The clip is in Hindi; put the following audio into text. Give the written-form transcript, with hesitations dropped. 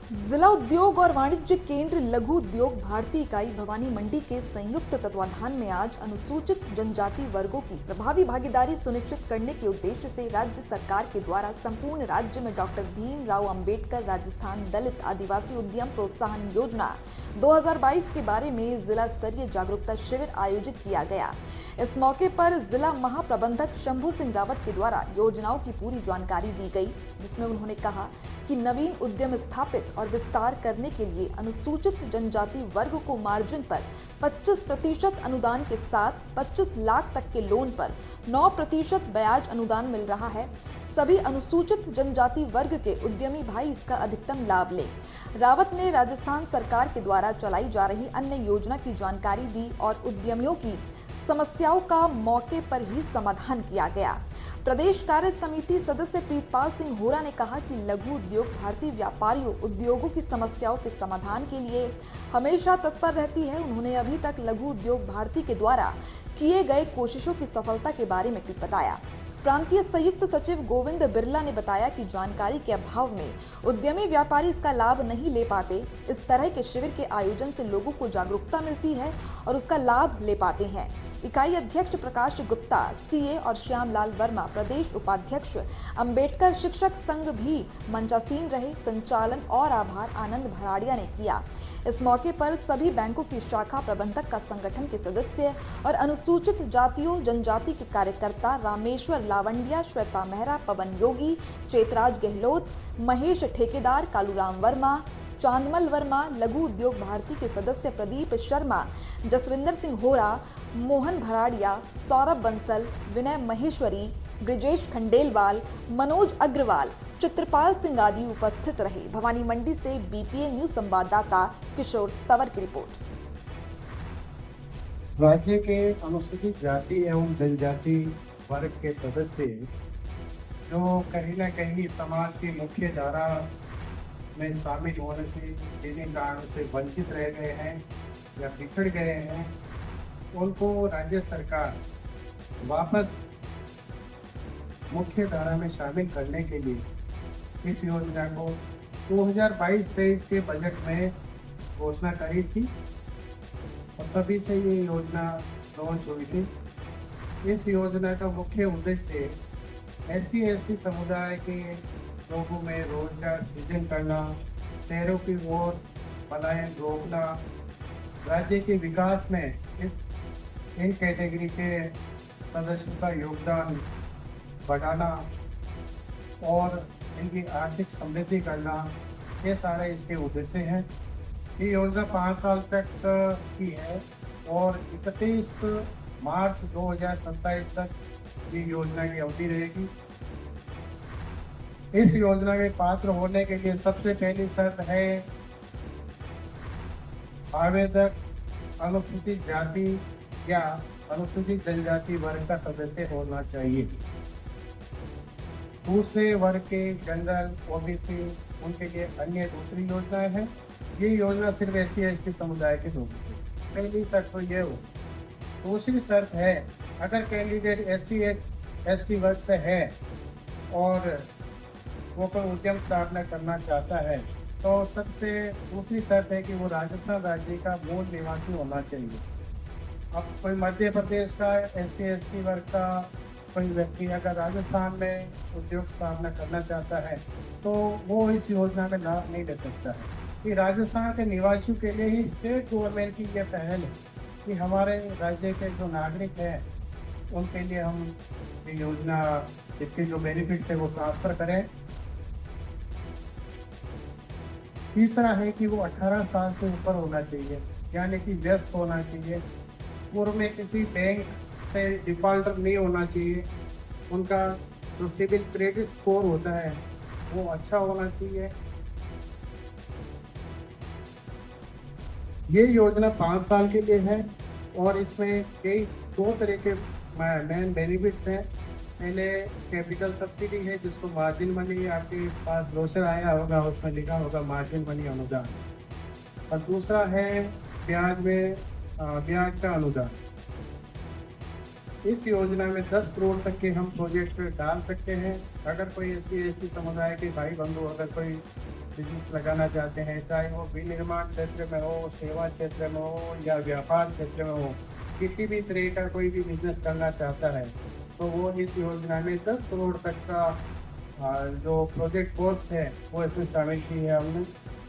जिला उद्योग और वाणिज्य केंद्र लघु उद्योग भारती इकाई भवानी मंडी के संयुक्त तत्वाधान में आज अनुसूचित जनजाति वर्गों की प्रभावी भागीदारी सुनिश्चित करने के उद्देश्य से राज्य सरकार के द्वारा संपूर्ण राज्य में डॉक्टर भीमराव अंबेडकर राजस्थान दलित आदिवासी उद्यम प्रोत्साहन योजना 2022 के बारे में जिला स्तरीय जागरूकता शिविर आयोजित किया गया। इस मौके पर जिला महाप्रबंधक शंभू सिंह रावत के द्वारा योजनाओं की पूरी जानकारी दी गई, जिसमें उन्होंने कहा कि नवीन उद्यम स्थापित और विस्तार करने के लिए अनुसूचित जनजाति वर्ग को मार्जिन पर 25% अनुदान के साथ 25 लाख तक के लोन पर 9% ब्याज अनुदान मिल रहा है। सभी अनुसूचित जनजाति वर्ग के उद्यमी भाई इसका अधिकतम लाभ लें। रावत ने राजस्थान सरकार के द्वारा चलाई जा रही अन्य योजना की जानकारी दी और उद्यमियों की समस्याओं का मौके पर ही समाधान किया गया। प्रदेश कार्य समिति सदस्य प्रीतपाल सिंह होरा ने कहा कि लघु उद्योग भारतीय व्यापारियों उद्योगों की समस्याओं के समाधान के लिए हमेशा तत्पर रहती है। उन्होंने अभी तक लघु उद्योग भारती के द्वारा किए गए कोशिशों की सफलता के बारे में भी बताया। प्रांतीय संयुक्त सचिव गोविंद बिरला ने बताया कि जानकारी के अभाव में उद्यमी व्यापारी इसका लाभ नहीं ले पाते। इस तरह के शिविर के आयोजन से लोगों को जागरूकता मिलती है और उसका लाभ ले पाते हैं। इकाई अध्यक्ष प्रकाश गुप्ता, सीए और श्यामलाल वर्मा, प्रदेश उपाध्यक्ष अंबेडकर शिक्षक संघ भी मंचासीन रहे। संचालन और आभार आनंद भराड़िया ने किया। इस मौके पर सभी बैंकों की शाखा प्रबंधक का संगठन के सदस्य और अनुसूचित जातियों जनजाति के कार्यकर्ता रामेश्वर लावंडिया, श्वेता मेहरा, पवन योगी, चेतराज गहलोत, महेश ठेकेदार, कालूराम वर्मा, चांदमल वर्मा, लघु उद्योग भारती के सदस्य प्रदीप शर्मा, जसविंदर सिंह होरा, मोहन भराड़िया, सौरभ बंसल, विनय महेश्वरी, ब्रिजेश खंडेलवाल, मनोज अग्रवाल, चित्रपाल सिंह आदि उपस्थित रहे। भवानी मंडी से बीपीएन न्यूज संवाददाता किशोर तंवर की रिपोर्ट। राज्य के अनुसूचित जाति एवं जनजाति वर्ग के सदस्य जो कहीं न कहीं समाज की मुख्य धारा में शामिल होने से जिन कारणों से वंचित रह गए हैं या पिछड़ गए हैं, उनको राज्य सरकार वापस मुख्य धारा में शामिल करने के लिए इस योजना को 2022-23 के बजट में घोषणा करी थी और तभी से ये योजना लॉन्च हुई थी। इस योजना का मुख्य उद्देश्य SC/ST समुदाय के लोगों में रोजगार सृजन करना, शहरों की ओर पलायन रोकना, राज्य के विकास में इन कैटेगरी के सदस्यों का योगदान बढ़ाना और इनकी आर्थिक समृद्धि करना, ये सारे इसके उद्देश्य हैं। ये योजना 5 साल तक की है और 31 मार्च 2027 तक ये योजना की अवधि रहेगी। इस योजना में पात्र होने के लिए सबसे पहली शर्त है आवेदक अनुसूचित जाति या अनुसूचित जनजाति वर्ग का सदस्य होना चाहिए। दूसरे वर्ग के जनरल, ओबीसी, उनके लिए अन्य दूसरी योजनाएं हैं। ये योजना सिर्फ SC/ST समुदाय के लोगों की पहली शर्त तो ये हो। दूसरी शर्त है अगर कैंडिडेट SC/ST वर्ग से है और वो कोई उद्यम स्थापना करना चाहता है तो सबसे दूसरी शर्त है कि वो राजस्थान राज्य का मूल निवासी होना चाहिए। अब कोई मध्य प्रदेश का SC/ST वर्ग का कोई व्यक्ति अगर राजस्थान में उद्योग स्थापना करना चाहता है तो वो इस योजना में लाभ नहीं ले सकता है। कि राजस्थान के निवासियों के लिए ही स्टेट गवर्नमेंट की ये पहल है कि हमारे राज्य के जो नागरिक हैं उनके लिए हम ये योजना, इसके जो बेनिफिट्स है वो ट्रांसफ़र करें। तीसरा है कि वो 18 साल से ऊपर होना चाहिए, यानी कि व्यस्त होना चाहिए, पूर्व में किसी बैंक से डिफॉल्टर नहीं होना चाहिए, उनका जो सिविल क्रेडिट स्कोर होता है वो अच्छा होना चाहिए। ये योजना 5 साल के लिए है और इसमें कई 2 तरह के मेन बेनिफिट्स हैं। पहले कैपिटल सब्सिडी है जिसको मार्जिन मनी, आपके पास ब्रोशर आया होगा उसमें लिखा होगा मार्जिन मनी अनुदान, और दूसरा है ब्याज का अनुदान। इस योजना में 10 करोड़ तक के हम प्रोजेक्ट डाल सकते हैं। अगर कोई SC/ST समुदाय के भाई बंधु अगर कोई बिजनेस लगाना चाहते हैं, चाहे वो विनिर्माण क्षेत्र में हो, सेवा क्षेत्र में हो या व्यापार क्षेत्र में हो, किसी भी तरह का कोई भी बिजनेस करना चाहता है, तो वो इस योजना में 10 करोड़ तक का जो प्रोजेक्ट कॉस्ट है, वो इसमें शामिल की है हमने।